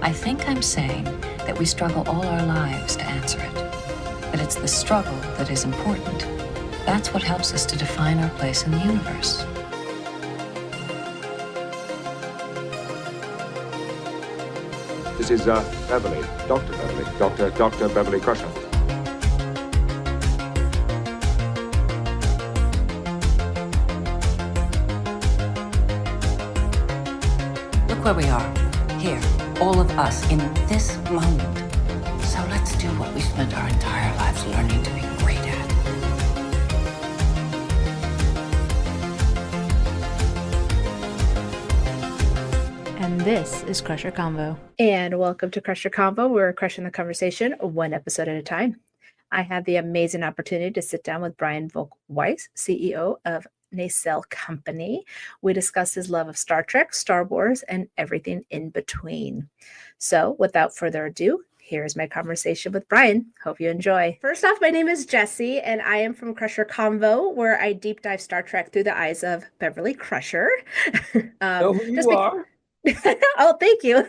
I think I'm saying that we struggle all our lives to answer it. That it's the struggle that is important. That's what helps us to define our place in the universe. This is Beverly, Dr. Beverly, Dr. Beverly Crusher. Look where we are. Here, all of us, in this moment. So let's do what we spent our entire lives learning to be great at. And this is Crusher Convo. And welcome to Crusher Convo. We're crushing the conversation one episode at a time. I have the amazing opportunity to sit down with Brian Volk-Weiss, CEO of Nacelle Company. We discuss his love of Star Trek, Star Wars, and everything in between. So without further ado, here's my conversation with Brian. Hope you enjoy. First off, my name is Jessie, and I am from Crusher Convo, where I deep dive Star Trek through the eyes of Beverly Crusher. Know who you are? Oh, thank you.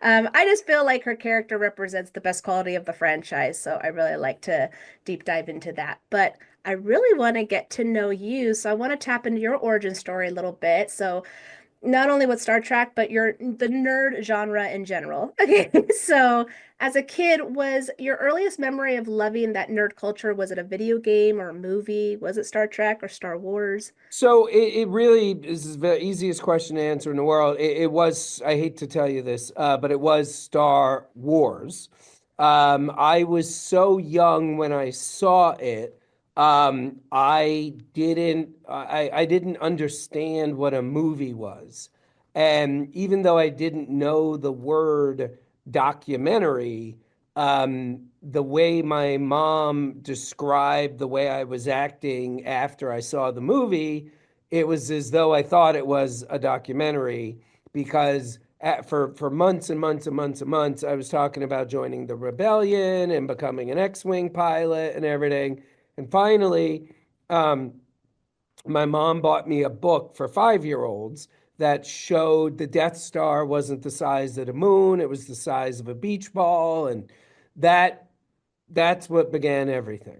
I just feel like her character represents the best quality of the franchise, so I really like to deep dive into that. But I really want to get to know you, so I want to tap into your origin story a little bit. So not only with Star Trek, but the nerd genre in general. Okay, so as a kid, was your earliest memory of loving that nerd culture, was it a video game or a movie? Was it Star Trek or Star Wars? So it really is the easiest question to answer in the world. It was, I hate to tell you this, but it was Star Wars. I was so young when I saw it. I didn't understand what a movie was. And even though I didn't know the word documentary, the way my mom described the way I was acting after I saw the movie, it was as though I thought it was a documentary because for months and months and months and months, I was talking about joining the rebellion and becoming an X-Wing pilot and everything. And finally, my mom bought me a book for 5-year-olds that showed the Death Star wasn't the size of the moon, it was the size of a beach ball, and that's what began everything.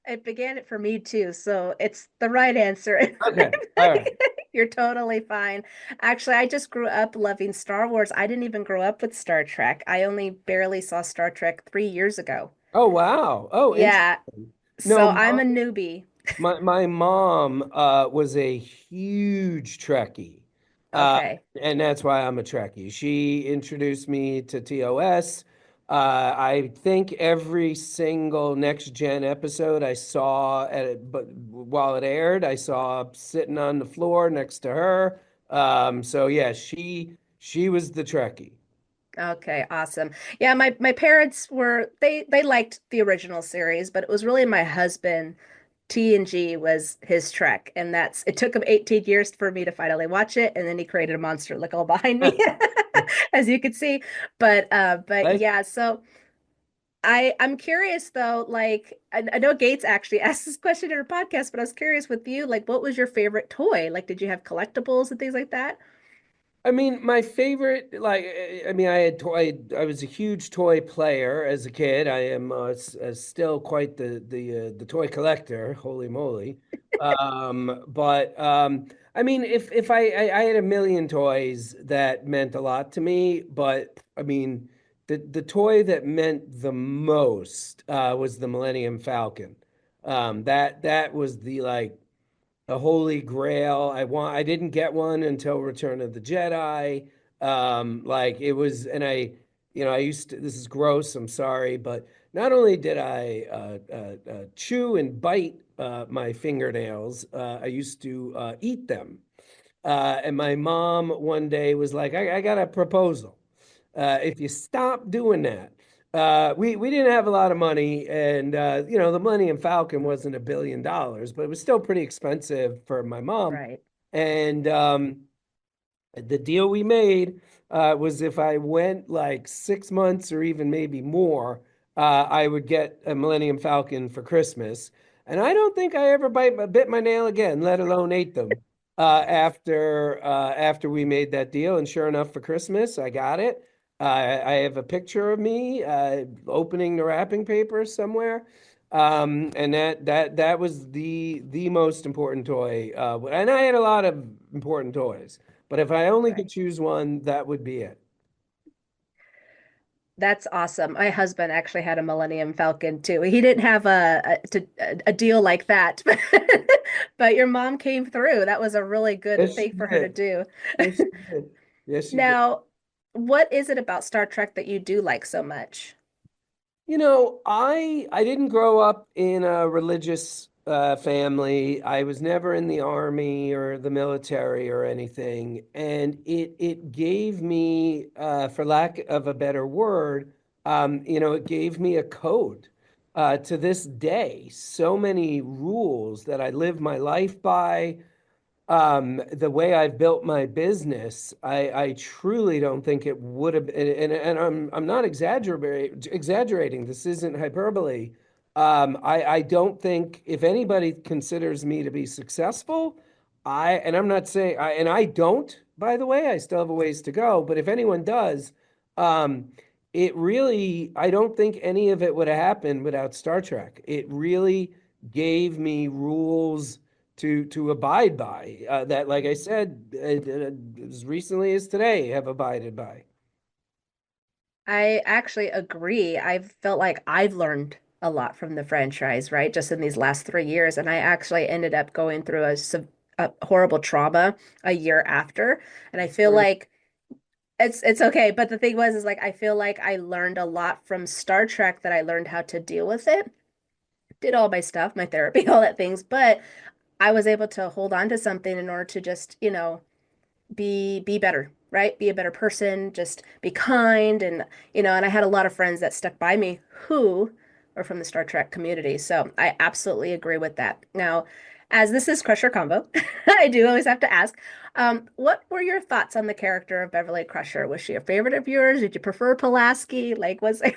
It began it for me too, so it's the right answer. Okay, all right. You're totally fine. Actually, I just grew up loving Star Wars. I didn't even grow up with Star Trek. I only barely saw Star Trek 3 years ago. Oh, wow. Oh, Yeah, no, so I'm a newbie. my mom was a huge Trekkie. Okay. And that's why I'm a Trekkie. She introduced me to TOS. I think every single Next Gen episode I saw but while it aired, I saw sitting on the floor next to her. So yeah, she was the Trekkie. Okay, awesome. Yeah, my parents were they liked the original series, but it was really my husband. TNG was his Trek, and it took him 18 years for me to finally watch it, and then he created a monster look all behind me, as you could see. But Right? yeah, so I'm curious though, like I know Gates actually asked this question in her podcast, but I was curious with you, like what was your favorite toy? Like did you have collectibles and things like that? I mean, my favorite, I mean, I was a huge toy player as a kid. I am still quite the toy collector. Holy moly! But I mean, if I had a million toys that meant a lot to me, but I mean, the toy that meant the most was the Millennium Falcon. That was the holy grail. I didn't get one until Return of the Jedi. Like it was, and I used to, this is gross, I'm sorry, but not only did I chew and bite my fingernails, I used to eat them. And my mom one day was like, I got a proposal. If you stop doing that, we didn't have a lot of money, and the Millennium Falcon wasn't $1 billion, but it was still pretty expensive for my mom. Right. And the deal we made was if I went like 6 months or even maybe more, I would get a Millennium Falcon for Christmas. And I don't think I ever bit my nail again, let alone ate them. after we made that deal, and sure enough, for Christmas, I got it. I have a picture of me opening the wrapping paper somewhere, and that was the most important toy. And I had a lot of important toys, but if I only could Right. choose one, that would be it. That's awesome. My husband actually had a Millennium Falcon too. He didn't have a deal like that, but your mom came through. That was a really good Yes, she thing for her to did. do. Yes, she did. Yes, she did. Now, what is it about Star Trek that you do like so much? I didn't grow up in a religious family. I was never in the army or the military or anything, and it gave me, for lack of a better word, it gave me a code. To this day, so many rules that I live my life by, the way I've built my business, I truly don't think it would have, and I'm not exaggerating. This isn't hyperbole. I don't think if anybody considers me to be successful, and I'm not saying, and I don't, by the way, I still have a ways to go, but if anyone does, um, I don't think any of it would have happened without Star Trek. It really gave me rules to abide by that, like I said, as recently as today, have abided by. I actually agree. I've felt like I've learned a lot from the franchise, right? Just in these last 3 years. And I actually ended up going through a horrible trauma a year after. And I feel like it's okay. But the thing was, is like, I feel like I learned a lot from Star Trek that I learned how to deal with it. Did all my stuff, my therapy, all that things. But I was able to hold on to something in order to just, be better, right? Be a better person, just be kind and I had a lot of friends that stuck by me who are from the Star Trek community. So I absolutely agree with that. Now, as this is Crusher Combo, I do always have to ask, what were your thoughts on the character of Beverly Crusher? Was she a favorite of yours? Did you prefer Pulaski? Like, was it?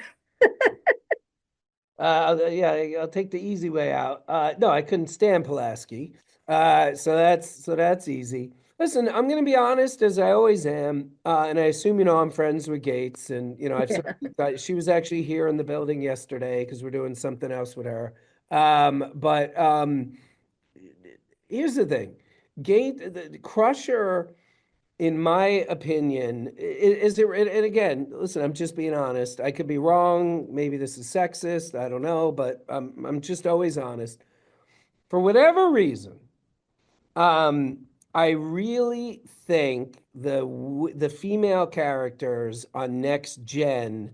Yeah, I'll take the easy way out. No, I couldn't stand Pulaski. So that's easy. Listen, I'm going to be honest, as I always am, and I assume I'm friends with Gates, and I've Yeah. certainly thought she was actually here in the building yesterday because we're doing something else with her. But here's the thing, the Crusher, in my opinion, is it, and again, listen, I'm just being honest. I could be wrong. Maybe this is sexist. I don't know, but I'm just always honest. For whatever reason, um, I really think the female characters on Next Gen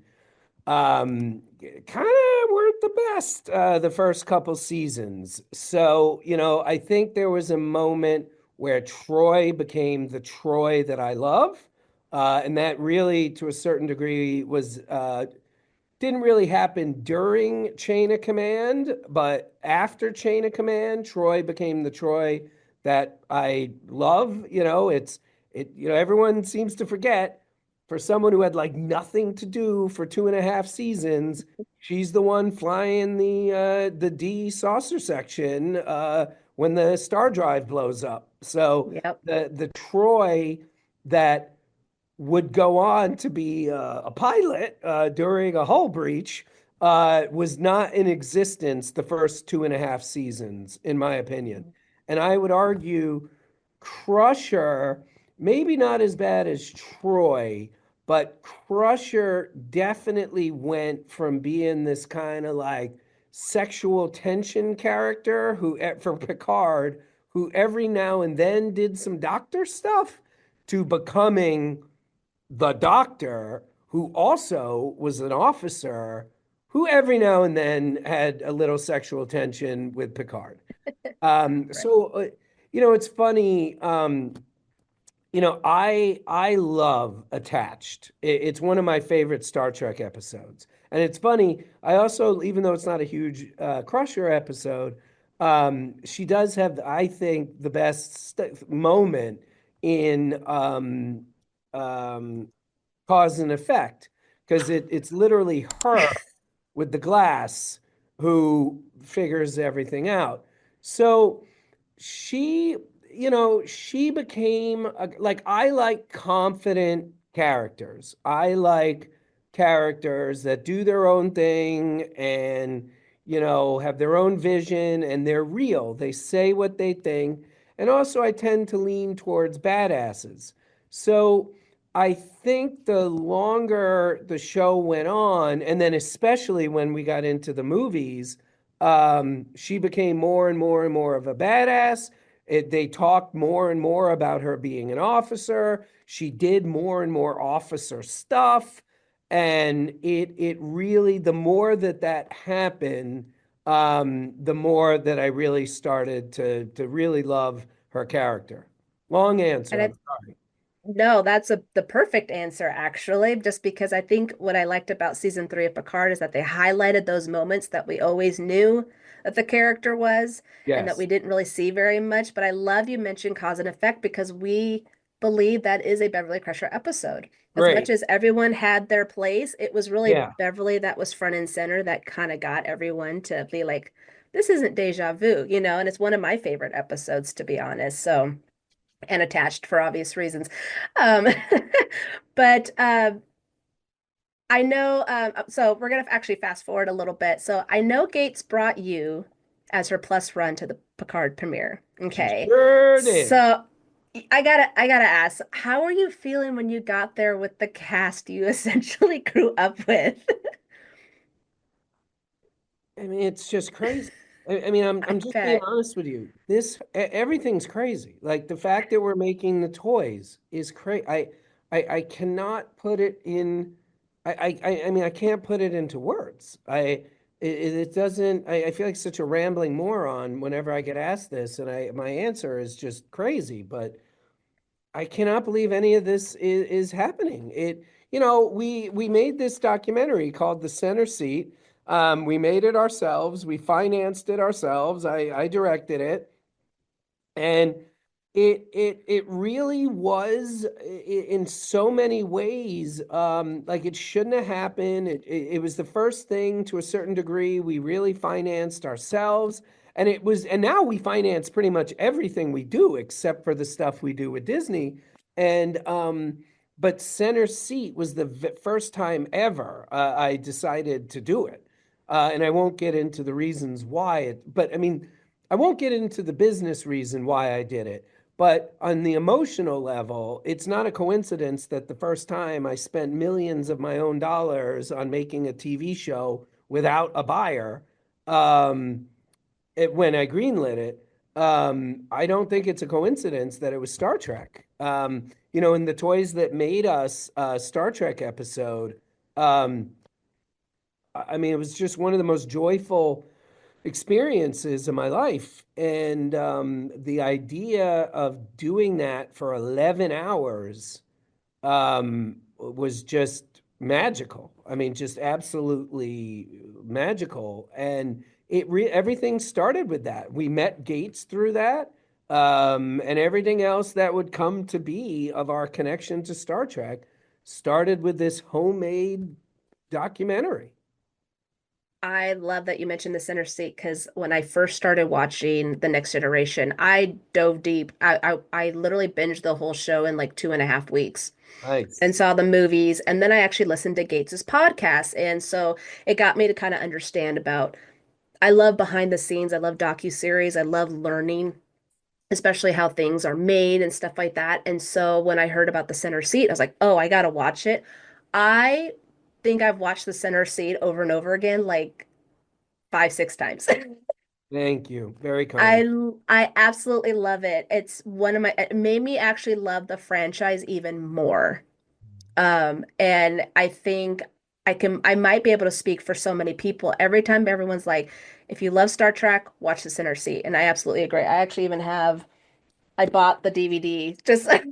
kind of weren't the best the first couple seasons. So, I think there was a moment where Troy became the Troy that I love. And that really, to a certain degree, was didn't really happen during Chain of Command, but after Chain of Command, Troy became the Troy that I love. Everyone seems to forget, for someone who had like nothing to do for 2.5 seasons, she's the one flying the D saucer section when the star drive blows up. So Yep. the Troy that would go on to be a pilot during a hull breach was not in existence the first 2.5 seasons, in my opinion. And I would argue Crusher, maybe not as bad as Troy, but Crusher definitely went from being this kind of like sexual tension character for Picard, who every now and then did some doctor stuff, to becoming the doctor, who also was an officer, who every now and then had a little sexual tension with Picard. Right. It's funny. I love Attached. It's one of my favorite Star Trek episodes. And it's funny, I also, even though it's not a huge Crusher episode, she does have, I think, the best moment in um, Cause and Effect, because it's literally her with the glass who figures everything out. So she, she became like, I like confident characters. I like characters that do their own thing and, have their own vision and they're real. They say what they think. And also, I tend to lean towards badasses. So I think the longer the show went on, and then especially when we got into the movies, she became more and more and more of a badass. They talked more and more about her being an officer. She did more and more officer stuff. And it really, the more that happened, the more that I really started to really love her character. Long answer, And I'm I sorry. No, that's the perfect answer, actually, just because I think what I liked about season three of Picard is that they highlighted those moments that we always knew that the character was and that we Yes, didn't really see very much. But I love you mentioned cause and effect because we believe that is a Beverly Crusher episode. As much great. as everyone had their place, it was really Yeah. Beverly that was front and center that kind of got everyone to be like, this isn't deja vu, and it's one of my favorite episodes, to be honest. So and attached for obvious reasons. Um, but I know, so we're going to actually fast forward a little bit. So I know Gates brought you as her plus run to the Picard premiere. She Okay. sure did. So I gotta ask, how are you feeling when you got there with the cast you essentially grew up with? I mean, it's just crazy. I mean, I'm I I'm just being bet. honest with you. Everything's crazy. Like the fact that we're making the toys is crazy. I cannot put it in. I mean, I can't put it into words. It doesn't. I feel like such a rambling moron whenever I get asked this, and my answer is just crazy. But I cannot believe any of this is happening. We made this documentary called The Center Seat. We made it ourselves. We financed it ourselves. I directed it, and it really was in so many ways like it shouldn't have happened. It was the first thing to a certain degree we really financed ourselves, and now we finance pretty much everything we do except for the stuff we do with Disney. And but Center Seat was the first time ever I decided to do it. And I won't get into the reasons why but I mean, I won't get into the business reason why I did it, but on the emotional level, it's not a coincidence that the first time I spent millions of my own dollars on making a TV show without a buyer, um, when I greenlit it, I don't think it's a coincidence that it was Star Trek. In the toys that made us a Star Trek episode, um, I mean, it was just one of the most joyful experiences of my life. And the idea of doing that for 11 hours was just magical. I mean, just absolutely magical. And everything started with that. We met Gates through that. And everything else that would come to be of our connection to Star Trek started with this homemade documentary. I love that you mentioned the center seat because when I first started watching The Next Generation, I dove deep. I literally binged the whole show in like 2.5 weeks and Nice. saw the movies. And then I actually listened to Gates's podcast. And so it got me to kind of understand about, I love behind the scenes. I love docuseries. I love learning, especially how things are made and stuff like that. And so when I heard about the center seat, I was like, oh, I gotta watch it. I think I've watched the center seat over and over again, like 5, 6 times. Thank you. Very kind. I absolutely love it. It's one of my it made me actually love the franchise even more. And I think I might be able to speak for so many people. Every time everyone's like, if you love Star Trek, watch the center seat. And I absolutely agree. I actually even have I bought the DVD just I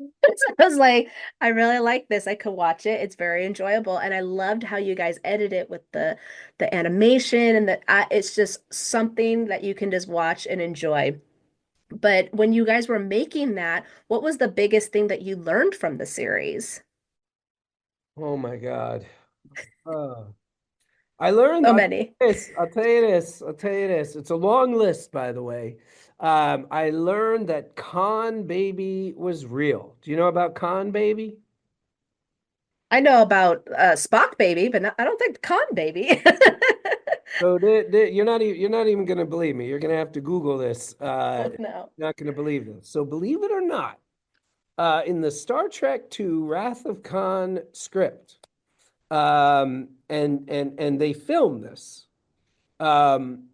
was like, I really like this. I could watch it. It's very enjoyable, and I loved how you guys edit it with the animation and it's just something that you can just watch and enjoy. But when you guys were making that, what was the biggest thing that you learned from the series? Oh my God. Uh, I learned, So many. I'll tell you this. It's a long list, by the way. I learned that Con Baby was real. Do you know about Con Baby? I know about Spock Baby, but I don't think Con Baby. So you're not even going to believe me. You're going to have to Google this. Oh no. Not going to believe this. So believe it or not, in the Star Trek II Wrath of Khan script, and they filmed this. Um,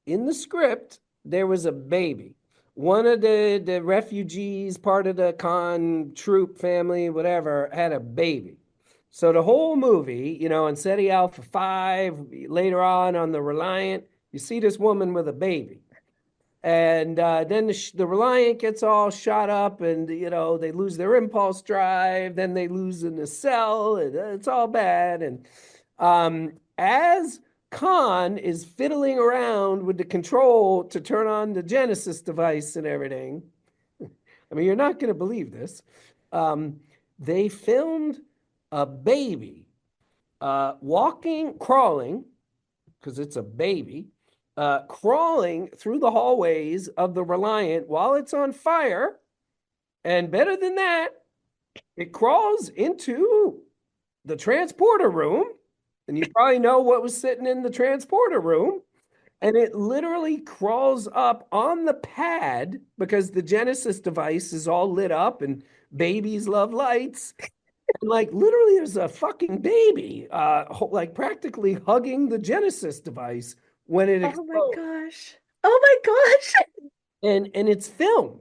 in the script, there was a baby. One of the refugees, part of the Khan troop family, whatever, had a baby. So the whole movie, on SETI Alpha 5, later on the Reliant, you see this woman with a baby. And then the Reliant gets all shot up, and they lose their impulse drive. Then they lose the nacelle, and it's all bad. And as Khan is fiddling around with the control to turn on the Genesis device and everything, I mean, you're not going to believe this. They filmed a baby crawling, because it's a baby, crawling through the hallways of the Reliant while it's on fire. And better than that, it crawls into the transporter room. And you probably know what was sitting in the transporter room. And it literally crawls up on the pad because the Genesis device is all lit up and babies love lights. And literally there's a fucking baby, practically hugging the Genesis device when it explodes. Oh my gosh. Oh my gosh. And it's filmed.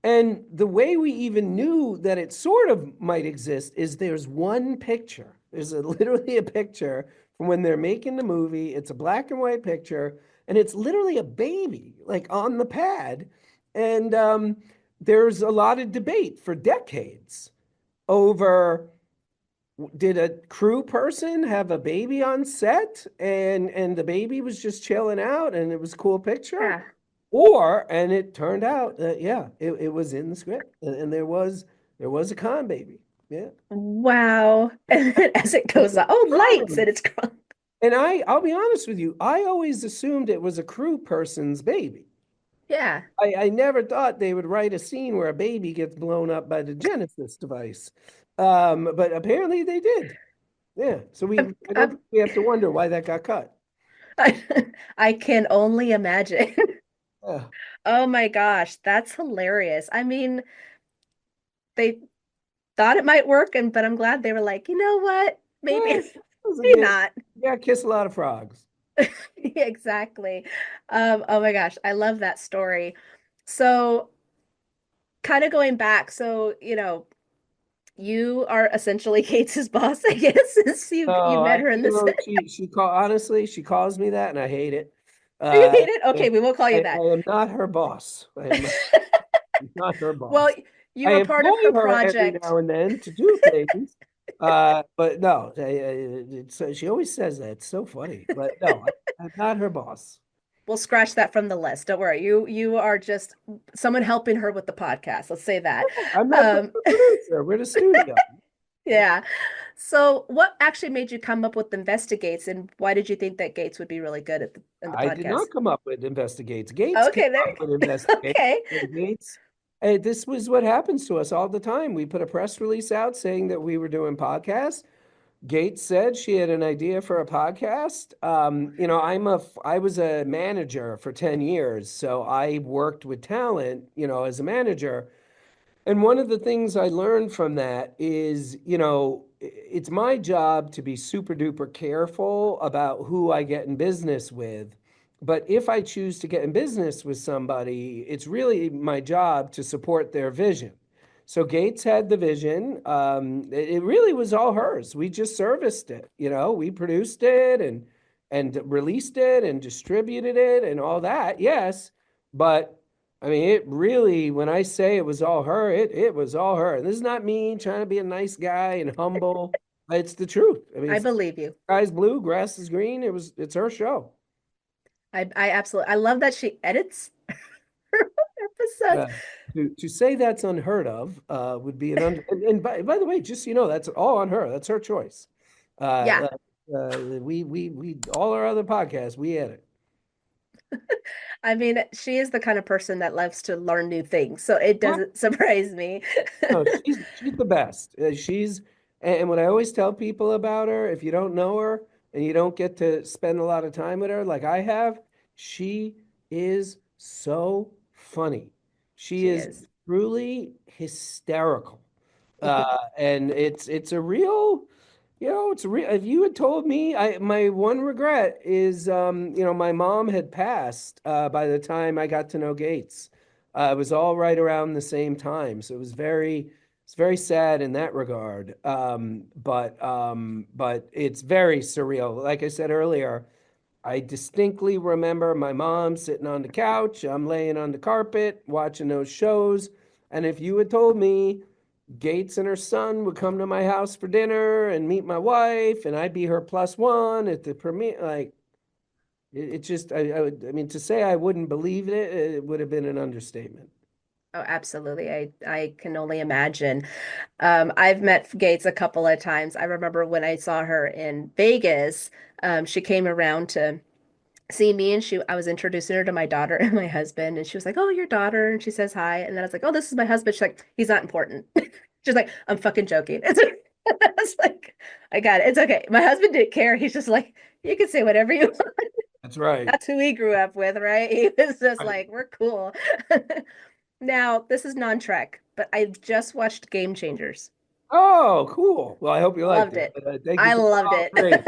And the way we even knew that it sort of might exist is there's one picture. There's literally a picture from when they're making the movie. It's a black and white picture, and it's literally a baby, on the pad. And there's a lot of debate for decades over, did a crew person have a baby on set and the baby was just chilling out and it was a cool picture? Yeah. And it turned out that, it was in the script, and there was a Khan baby. Yeah. Wow. And then as it goes on, lights, and it's crawling. And I'll be honest with you, I always assumed it was a crew person's baby. Yeah. I never thought they would write a scene where a baby gets blown up by the Genesis device. But apparently they did. Yeah. So I don't think we have to wonder why that got cut. I can only imagine. Yeah. Oh my gosh, that's hilarious. I mean, they thought it might work, but I'm glad they were like, you know what? Maybe, maybe not. Yeah, kiss a lot of frogs. Exactly. Oh my gosh, I love that story. So, kind of going back, so you are essentially Kate's boss, I guess, since you met her in this. Honestly, she calls me that, and I hate it. You hate it? Okay, we won't call you that. I am not her boss. I am not her boss. Well, you were part of her project every now and then to do things. But no, she always says that. It's so funny. But no, I'm not her boss. We'll scratch that from the list. Don't worry. You are just someone helping her with the podcast. Let's say that. I'm not the producer. We're the studio. Yeah. So what actually made you come up with Investigates, and why did you think that Gates would be really good in the podcast? I did not come up with Investigates. Gates okay, came up with Investigates. Okay. Gates. Hey, this was what happens to us all the time. We put a press release out saying that we were doing podcasts. Gates said she had an idea for a podcast. I was a manager for 10 years, so I worked with talent, as a manager. And one of the things I learned from that is, it's my job to be super duper careful about who I get in business with. But if I choose to get in business with somebody, it's really my job to support their vision. So Gates had the vision. It really was all hers. We just serviced it. We produced it and released it and distributed it and all that. Yes, but I mean, it really, when I say it was all her, it was all her. And this is not me trying to be a nice guy and humble. It's the truth. I mean, I believe you. Sky's blue, grass is green. It's her show. I absolutely, I love that she edits her episodes. To say that's unheard of would be and by the way, just that's all on her. That's her choice. Yeah. We all our other podcasts we edit. I mean, she is the kind of person that loves to learn new things, so it doesn't surprise me. No, she's the best. And what I always tell people about her, if you don't know her and you don't get to spend a lot of time with her, like I have, she is so funny. She She is is. truly hysterical. And it's a real, it's a real. If you had told me, my one regret is, my mom had passed by the time I got to know Gates. It was all right around the same time, so it's very sad in that regard. But it's very surreal. Like I said earlier, I distinctly remember my mom sitting on the couch, I'm laying on the carpet watching those shows, and if you had told me Gates and her son would come to my house for dinner and meet my wife, and I'd be her plus one at the premiere. Like it just, I mean, to say I wouldn't believe it, it would have been an understatement. Oh, absolutely. I can only imagine. I've met Gates a couple of times. I remember when I saw her in Vegas, she came around to see me and I was introducing her to my daughter and my husband, and she was like, "Oh, your daughter," and she says hi, and then I was like, "Oh, this is my husband." She's like, "He's not important." She's like, "I'm fucking joking." It's okay. I was like, "I got it. It's okay." My husband didn't care. He's just like, "You can say whatever you want." That's right. That's who he grew up with, right? He was just Right. like, "We're cool." Now, this is non-Trek, but I just watched Game Changers. Oh, cool. Well, I hope you liked Loved it. it. Thank you. I loved Oh, it. great,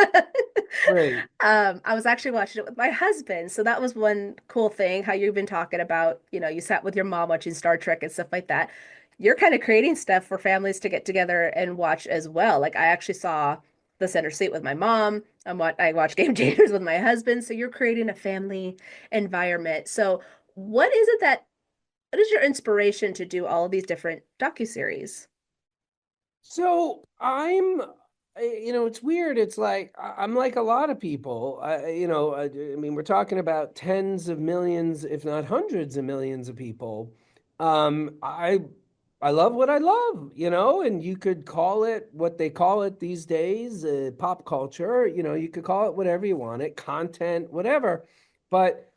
great. I was actually watching it with my husband. So that was one cool thing, how you've been talking about, you sat with your mom watching Star Trek and stuff like that. You're kind of creating stuff for families to get together and watch as well. Like I actually saw The Center Seat with my mom. I watched Game Changers with my husband. So you're creating a family environment. So what is your inspiration to do all of these different docuseries? So it's weird. It's like I'm like a lot of people. I mean, we're talking about tens of millions, if not hundreds of millions of people. Um, I I love what I love, and you could call it what they call it these days, pop culture. You could call it whatever you want it, content, whatever. But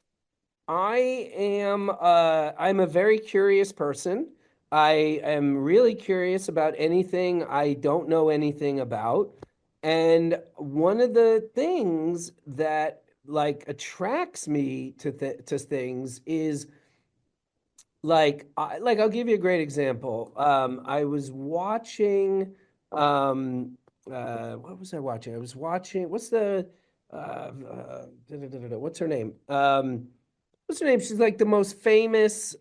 I'm a very curious person. I am really curious about anything I don't know anything about. And one of the things that like attracts me to things is like I'll give you a great example. I was watching what was I watching? I was watching what's her name? What's her name? She's like the most famous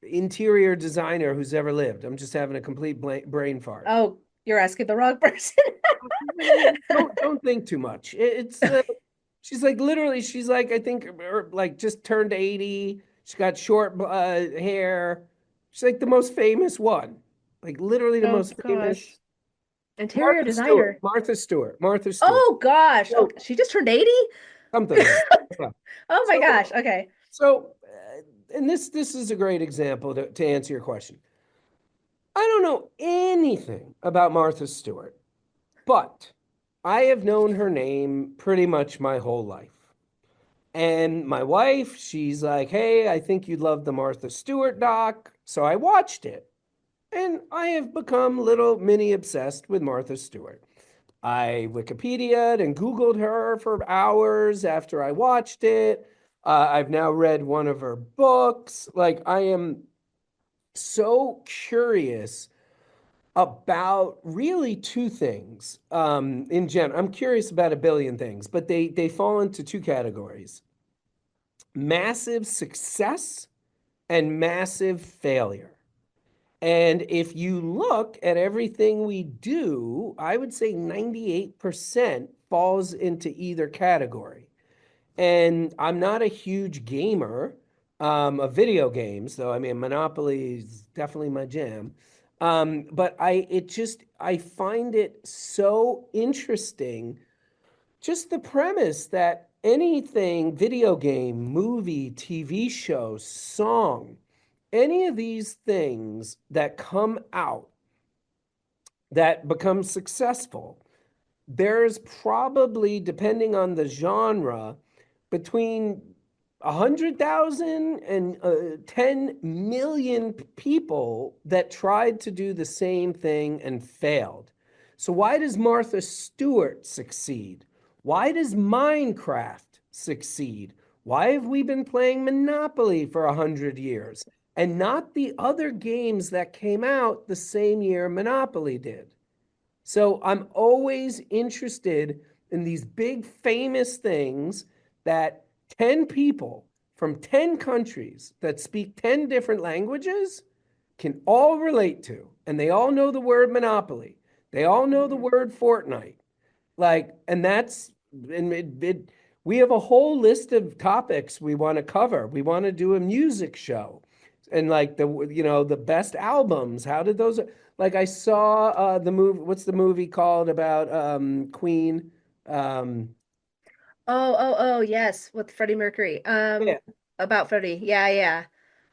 interior designer who's ever lived. I'm just having a complete brain fart. Oh, you're asking the wrong person. Don't think too much. It's she's like literally she's like I think like just turned 80. She's got short hair. She's like the most famous one. Like literally the Oh most famous. gosh. Interior Martha Stewart. designer. Martha Stewart. Martha Stewart. Oh gosh. Oh, So she just turned 80? something like that. Yeah. Oh my So gosh. Okay. and this is a great example to answer your question. I don't know anything about Martha Stewart, but I have known her name pretty much my whole life. And my wife, she's like, "Hey, I think you'd love the Martha Stewart doc." So I watched it, and I have become little mini obsessed with Martha Stewart. I Wikipedia'd and Googled her for hours after I watched it. I've now read one of her books. Like, I am so curious about really two things. In general, I'm curious about a billion things, but they fall into two categories: massive success and massive failure. And if you look at everything we do, I would say 98% falls into either category. And I'm not a huge gamer of video games, though. I mean, Monopoly is definitely my jam. But I find it so interesting, just the premise that anything, video game, movie, TV show, song, any of these things that come out that become successful, there's probably, depending on the genre, between 100,000 and 10 million people that tried to do the same thing and failed. So why does Martha Stewart succeed? Why does Minecraft succeed? Why have we been playing Monopoly for 100 years and not the other games that came out the same year Monopoly did? So I'm always interested in these big famous things that 10 people from 10 countries that speak 10 different languages can all relate to. And they all know the word monopoly. They all know the word Fortnite. Like, and that's, and we have a whole list of topics we want to cover. We want to do a music show and like the best albums. How did those, like I saw the movie, what's the movie called about Queen? Um, Oh, yes, with Freddie Mercury. yeah, About Freddie. Yeah, yeah.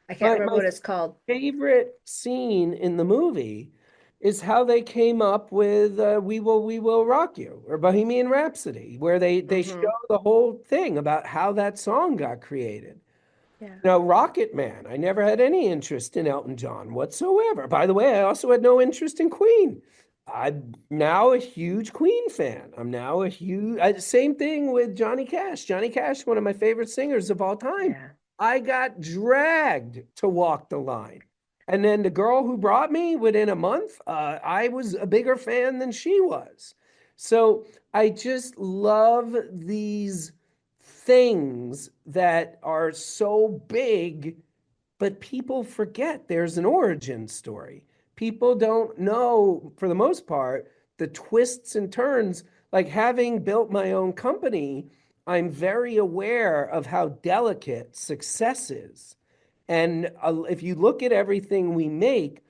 I can't my remember my what it's called. favorite scene in the movie is how they came up with We Will Rock You" or Bohemian Rhapsody, where they show Hmm. the whole thing about how that song got created. Yeah. Now, Rocket Man, I never had any interest in Elton John whatsoever. By the way, I also had no interest in Queen. I'm now a huge Queen fan. I'm now a huge, same thing with Johnny Cash. Johnny Cash, one of my favorite singers of all time. Yeah. I got dragged to Walk the Line. And then the girl who brought me within a month, I was a bigger fan than she was. So I just love these things that are so big, but people forget there's an origin story. People don't know, for the most part, the twists and turns. Like having built my own company, I'm very aware of how delicate success is. And if you look at everything we make,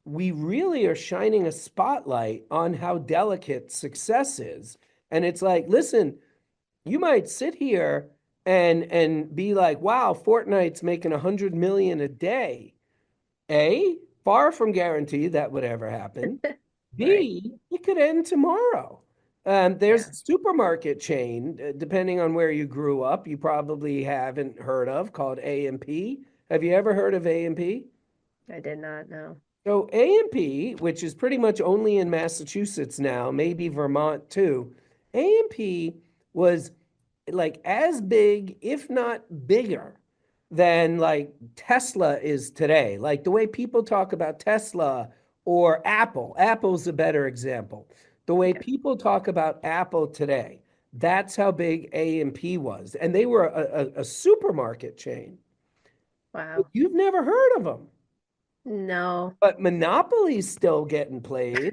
we really are shining a spotlight on how delicate success is. And it's like, listen, you might sit here and be like, wow, Fortnite's making 100 million a day. A, far from guaranteed that would ever happen. Right. B, it could end tomorrow. There's Yeah. a supermarket chain, depending on where you grew up, you probably haven't heard of, called A&P. Have you ever heard of A&P? I did not know. So A&P, which is pretty much only in Massachusetts now, maybe Vermont too, A&P was like as big, if not bigger, than like Tesla is today. Like the way people talk about Tesla or Apple. Apple's a better example. The way Okay. people talk about Apple today, that's how big A&P was. And they were a supermarket chain. Wow. You've never heard of them. No. But Monopoly's still getting played.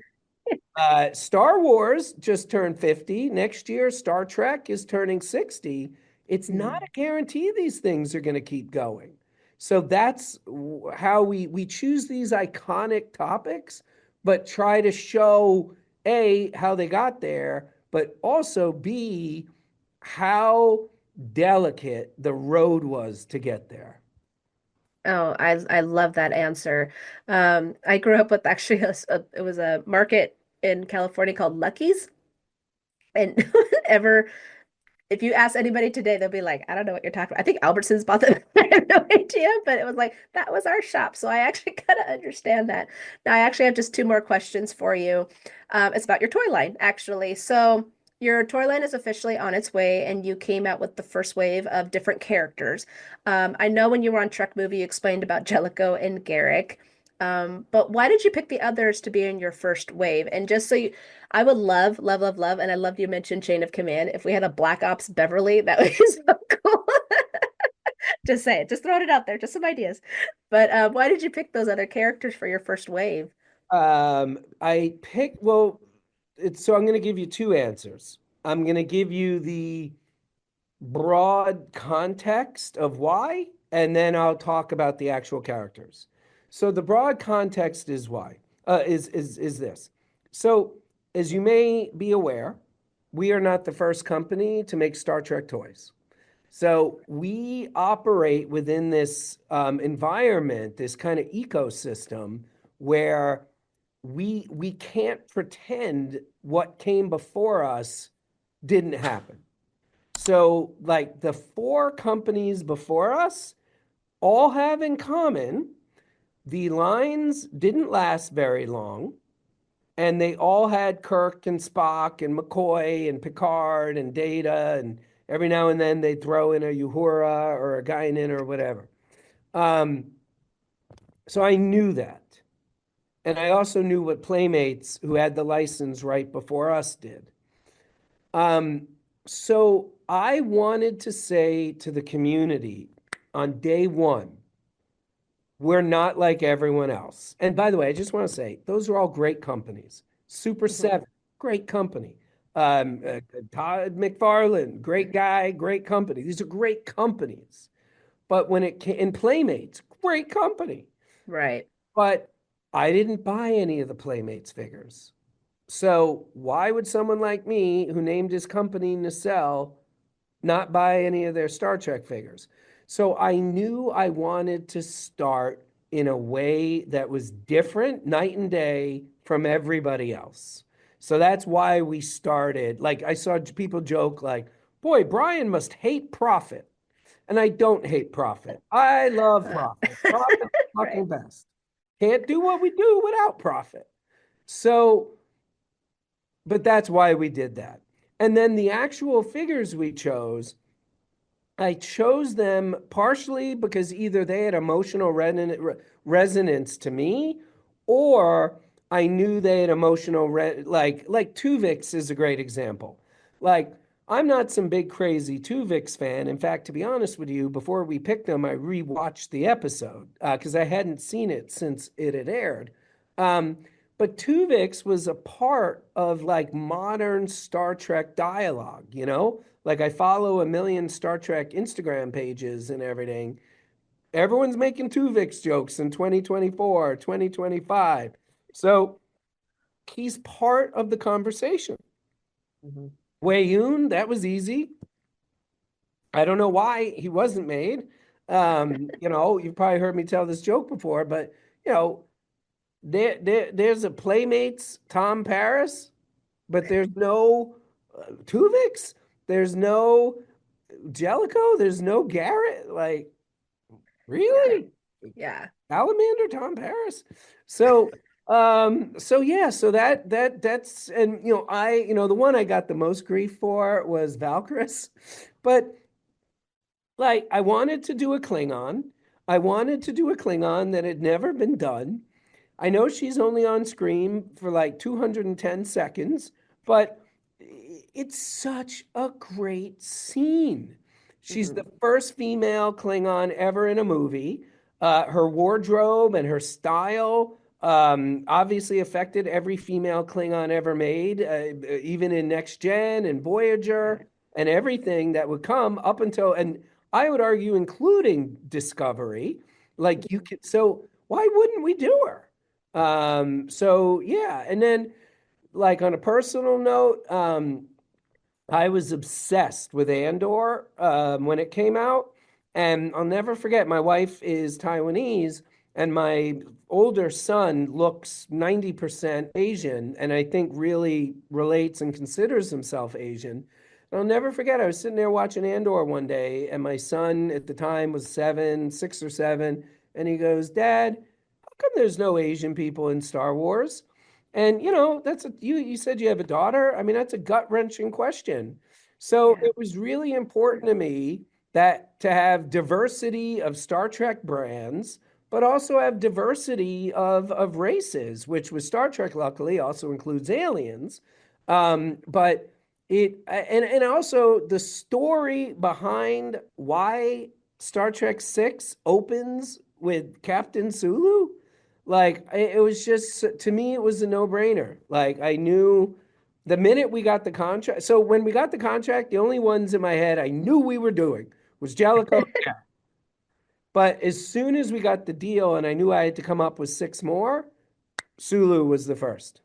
Star Wars just turned 50. Next year, Star Trek is turning 60. It's not Mm. a guarantee these things are going to keep going. So that's how we choose these iconic topics, but try to show A, how they got there, but also B, how delicate the road was to get there. Oh, I love that answer. I grew up with actually it was a market in California called Lucky's, and ever if you ask anybody today, they'll be like, I don't know what you're talking about. I think Albertsons bought them. I have no idea, but it was like that was our shop. So I actually kind of understand that. Now I actually have just two more questions for you. It's about your toy line, actually. So your toy line is officially on its way, and you came out with the first wave of different characters. I know when you were on Trek Movie, you explained about Jellicoe and Garrick. But why did you pick the others to be in your first wave? And just so you, I would love, love, love, love, and I love you mentioned Chain of Command. If we had a Black Ops Beverly, that would be so cool. Just say it, just throwing it out there, just some ideas. But why did you pick those other characters for your first wave? I picked, well, so I'm going to give you two answers. I'm going to give you the broad context of why, and then I'll talk about the actual characters. So the broad context is why, is this. So as you may be aware, we are not the first company to make Star Trek toys. So we operate within this environment, this kind of ecosystem where we can't pretend what came before us didn't happen. So like the 4 companies before us all have in common, the lines didn't last very long. And they all had Kirk and Spock and McCoy and Picard and Data, and every now and then they'd throw in a Uhura or a Guinan or whatever. So I knew that. And I also knew what Playmates, who had the license right before us, did. So I wanted to say to the community on day one, we're not like everyone else. And by the way, I just want to say, those are all great companies. Super 7, great company. Todd McFarlane, great guy, great company. These are great companies. But when it came in Playmates, great company. Right. But I didn't buy any of the Playmates figures. So why would someone like me, who named his company Nacelle, not buy any of their Star Trek figures? So I knew I wanted to start in a way that was different, night and day, from everybody else. So that's why we started. Like I saw people joke like, boy, Brian must hate profit. And I don't hate profit. I love profit. Profit's the fucking best. Can't do what we do without profit. So, but that's why we did that. And then the actual figures we chose, I chose them partially because either they had emotional resonance to me, or I knew they had emotional like Tuvix is a great example. Like I'm not some big crazy Tuvix fan. In fact, to be honest with you, before we picked them, I rewatched the episode because I hadn't seen it since it had aired. But Tuvix was a part of like modern Star Trek dialogue, you know? Like I follow a million Star Trek Instagram pages and everything. Everyone's making Tuvix jokes in 2024, 2025. So he's part of the conversation. Wei Yun, that was easy. I don't know why he wasn't made. You know, you've probably heard me tell this joke before, but you know, there's a Playmates Tom Paris, but there's no Tuvix. There's no Jellicoe. There's no Garrett. Like, really? Yeah. Salamander Tom Paris. So yeah, so that's and you know, the one I got the most grief for was Valkyris. But like I wanted to do a Klingon. I wanted to do a Klingon that had never been done. I know she's only on screen for like 210 seconds, but it's such a great scene. She's the first female Klingon ever in a movie. Her wardrobe and her style obviously affected every female Klingon ever made, even in Next Gen and Voyager and everything that would come up until, and I would argue, including Discovery. Like you could, so why wouldn't we do her? So yeah, and then like on a personal note, I was obsessed with Andor when it came out, and I'll never forget. My wife is Taiwanese, and my older son looks 90% Asian, and I think really relates and considers himself Asian. And I'll never forget. I was sitting there watching Andor one day, and my son at the time was 6 or 7, and he goes, "Dad, come there's no Asian people in Star Wars?" And you know, you said you have a daughter. I mean, that's a gut-wrenching question. So it was really important to me that to have diversity of Star Trek brands, but also have diversity of races, which with Star Trek luckily also includes aliens. But it and also the story behind why Star Trek 6 opens with Captain Sulu. Like it was just, to me, it was a no-brainer. Like I knew the minute we got the contract. So when we got the contract, the only ones in my head I knew we were doing was Jellicoe. Yeah. But as soon as we got the deal and I knew I had to come up with 6 more, Sulu was the first.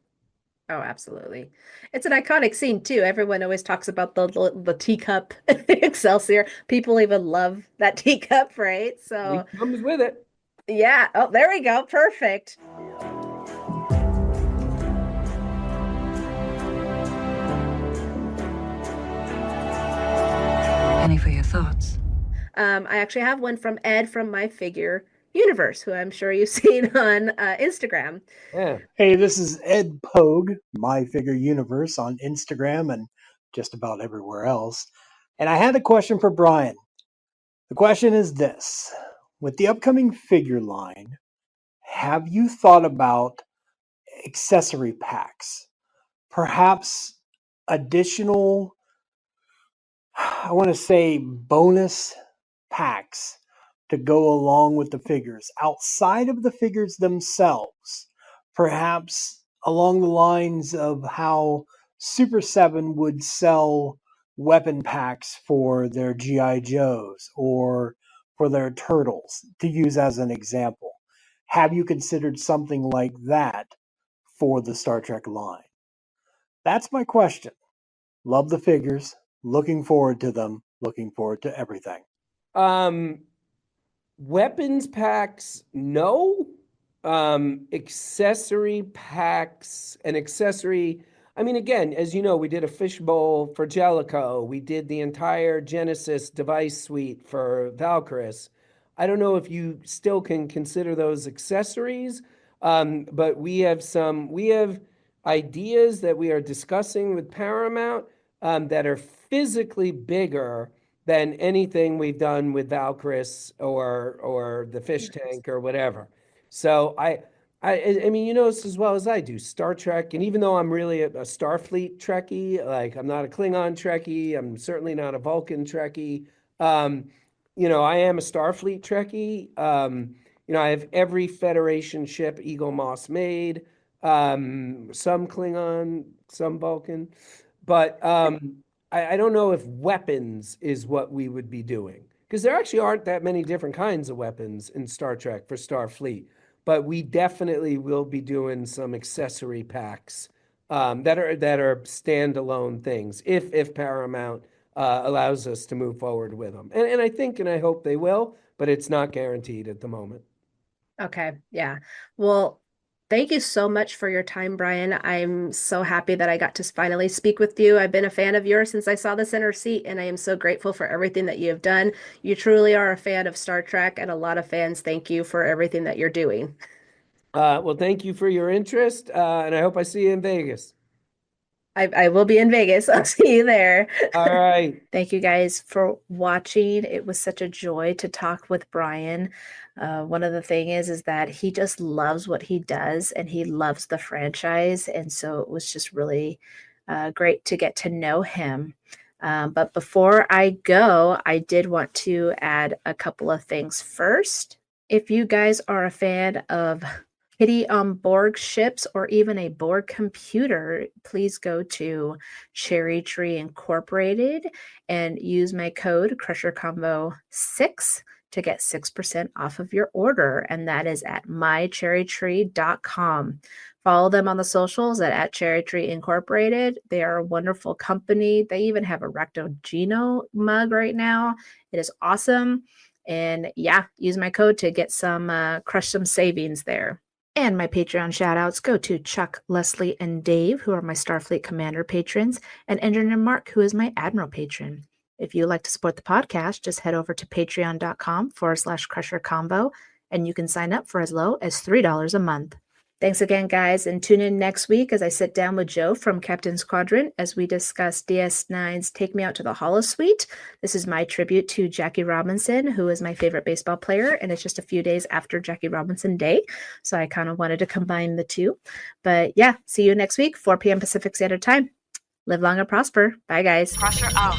Oh, absolutely. It's an iconic scene too. Everyone always talks about the teacup, Excelsior. People even love that teacup, right? So He comes with it. yeah. Oh, there we go. Perfect. thoughts? I actually have one from Ed from My Figure Universe, who I'm sure you've seen on Instagram. Yeah. Hey, this is Ed Pogue, My Figure Universe on Instagram and just about everywhere else. And I had a question for Brian. The question is this: with the upcoming figure line, have you thought about accessory packs? Perhaps additional, I want to say, bonus packs to go along with the figures outside of the figures themselves, perhaps along the lines of how Super 7 would sell weapon packs for their GI Joes or for their turtles, to use as an example. Have you considered something like that for the Star Trek line? That's my question. Love the figures, looking forward to them, looking forward to everything. Weapons packs, no. Accessory packs, an accessory. I mean, again, as you know, we did a fishbowl for Jellicoe. We did the entire Genesis device suite for Valkyris. I don't know if you still can consider those accessories, but we have ideas that we are discussing with Paramount that are physically bigger than anything we've done with Valkyris or the fish tank or whatever. So I mean, you know this as well as I do, Star Trek, and even though I'm really a Starfleet Trekkie, like I'm not a Klingon Trekkie, I'm certainly not a Vulcan Trekkie. I am a Starfleet Trekkie. I have every Federation ship Eagle Moss made, some Klingon, some Vulcan, but I don't know if weapons is what we would be doing, because there actually aren't that many different kinds of weapons in Star Trek for Starfleet. But we definitely will be doing some accessory packs that are standalone things if Paramount allows us to move forward with them. And I think and I hope they will, but it's not guaranteed at the moment. Okay, yeah. Well, thank you so much for your time, Brian. I'm so happy that I got to finally speak with you. I've been a fan of yours since I saw the center seat, and I am so grateful for everything that you have done. You truly are a fan of Star Trek, and a lot of fans thank you for everything that you're doing. Well, thank you for your interest, and I hope I see you in Vegas. I will be in Vegas. I'll see you there. All right. Thank you guys for watching. It was such a joy to talk with Brian. One of the things is that he just loves what he does and he loves the franchise. And so it was just really great to get to know him. But before I go, I did want to add a couple of things. First, if you guys are a fan of Kitty on Borg ships or even a Borg computer, please go to Cherry Tree Incorporated and use my code CrusherCombo6 to get 6% off of your order. And that is at mycherrytree.com. Follow them on the socials at Cherry Tree Incorporated. They are a wonderful company. They even have a Recto Geno mug right now. It is awesome. And yeah, use my code to get crush some savings there. And my Patreon shoutouts go to Chuck, Leslie, and Dave, who are my Starfleet Commander patrons, and Engineer Mark, who is my Admiral patron. If you would like to support the podcast, just head over to patreon.com/crushercombo, and you can sign up for as low as $3 a month. Thanks again, guys, and tune in next week as I sit down with Joe from Captain's Quadrant as we discuss DS9's Take Me Out to the Holosuite. This is my tribute to Jackie Robinson, who is my favorite baseball player, and it's just a few days after Jackie Robinson Day, so I kind of wanted to combine the two. But yeah, see you next week, 4 p.m. Pacific Standard Time. Live long and prosper. Bye, guys. Crusher out.